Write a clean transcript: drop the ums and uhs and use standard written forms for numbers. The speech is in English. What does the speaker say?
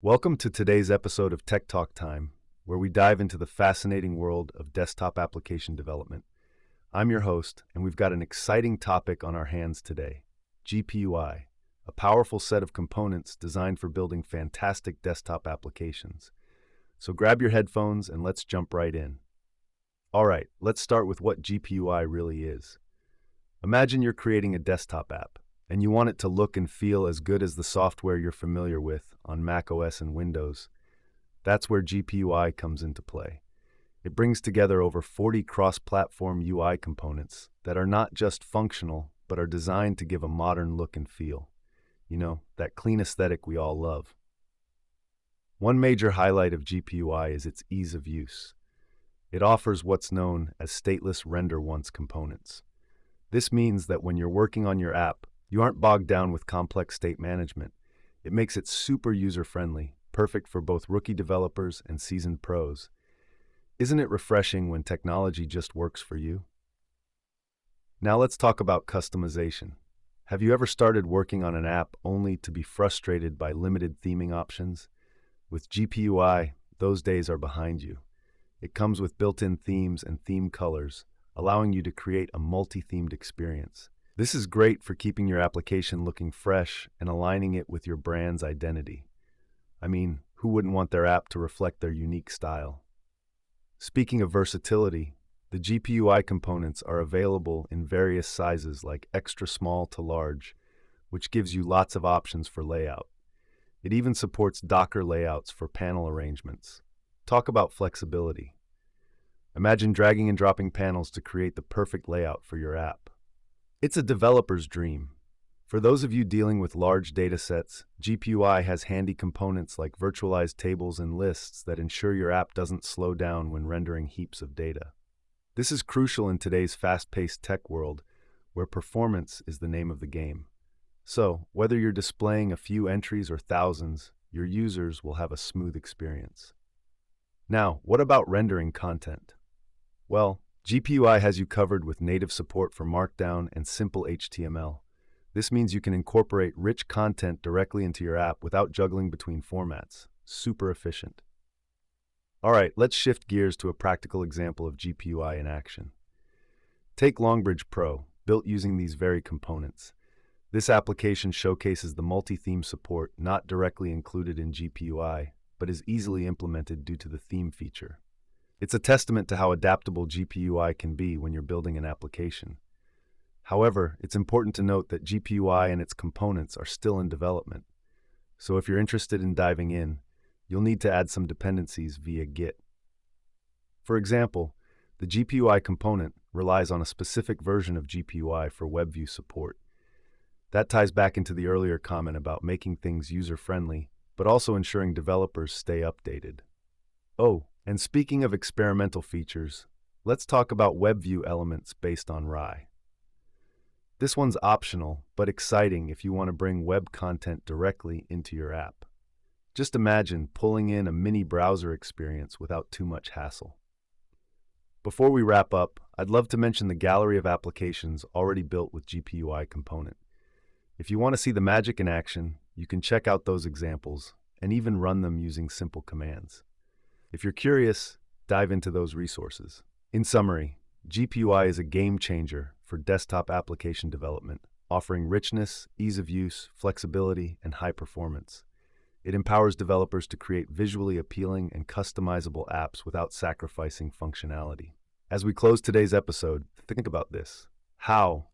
Welcome to today's episode of Tech Talk Time, where we dive into the fascinating world of desktop application development. I'm your host, and we've got an exciting topic on our hands today: GPUI, a powerful set of components designed for building fantastic desktop applications. So grab your headphones and let's jump right in. All right, let's start with what GPUI really is. Imagine you're creating a desktop app, and you want it to look and feel as good as the software you're familiar with on macOS and Windows. That's where GPUI comes into play. It brings together over 40 cross-platform UI components that are not just functional, but are designed to give a modern look and feel. You know, that clean aesthetic we all love. One major highlight of GPUI is its ease of use. It offers what's known as stateless render once components. This means that when you're working on your app, you aren't bogged down with complex state management. It makes it super user-friendly, perfect for both rookie developers and seasoned pros. Isn't it refreshing when technology just works for you? Now let's talk about customization. Have you ever started working on an app only to be frustrated by limited theming options? With GPUI, those days are behind you. It comes with built-in themes and theme colors, allowing you to create a multi-themed experience. This is great for keeping your application looking fresh and aligning it with your brand's identity. I mean, who wouldn't want their app to reflect their unique style? Speaking of versatility, the GPUI components are available in various sizes like extra small to large, which gives you lots of options for layout. It even supports Docker layouts for panel arrangements. Talk about flexibility. Imagine dragging and dropping panels to create the perfect layout for your app. It's a developer's dream. For those of you dealing with large datasets, GPUI has handy components like virtualized tables and lists that ensure your app doesn't slow down when rendering heaps of data. This is crucial in today's fast-paced tech world, where performance is the name of the game. So, whether you're displaying a few entries or thousands, your users will have a smooth experience. Now, what about rendering content? Well, GPUI has you covered with native support for Markdown and simple HTML. This means you can incorporate rich content directly into your app without juggling between formats. Super efficient. All right, let's shift gears to a practical example of GPUI in action. Take Longbridge Pro, built using these very components. This application showcases the multi-theme support not directly included in GPUI, but is easily implemented due to the theme feature. It's a testament to how adaptable GPUI can be when you're building an application. However, it's important to note that GPUI and its components are still in development. So if you're interested in diving in, you'll need to add some dependencies via Git. For example, the GPUI component relies on a specific version of GPUI for WebView support. That ties back into the earlier comment about making things user-friendly, but also ensuring developers stay updated. Oh, and speaking of experimental features, let's talk about WebView elements based on Rye. This one's optional, but exciting if you want to bring web content directly into your app. Just imagine pulling in a mini browser experience without too much hassle. Before we wrap up, I'd love to mention the gallery of applications already built with GPUI component. If you want to see the magic in action, you can check out those examples and even run them using simple commands. If you're curious, dive into those resources. In summary, GPUI is a game changer for desktop application development, offering richness, ease of use, flexibility, and high performance. It empowers developers to create visually appealing and customizable apps without sacrificing functionality. As we close today's episode, think about this. How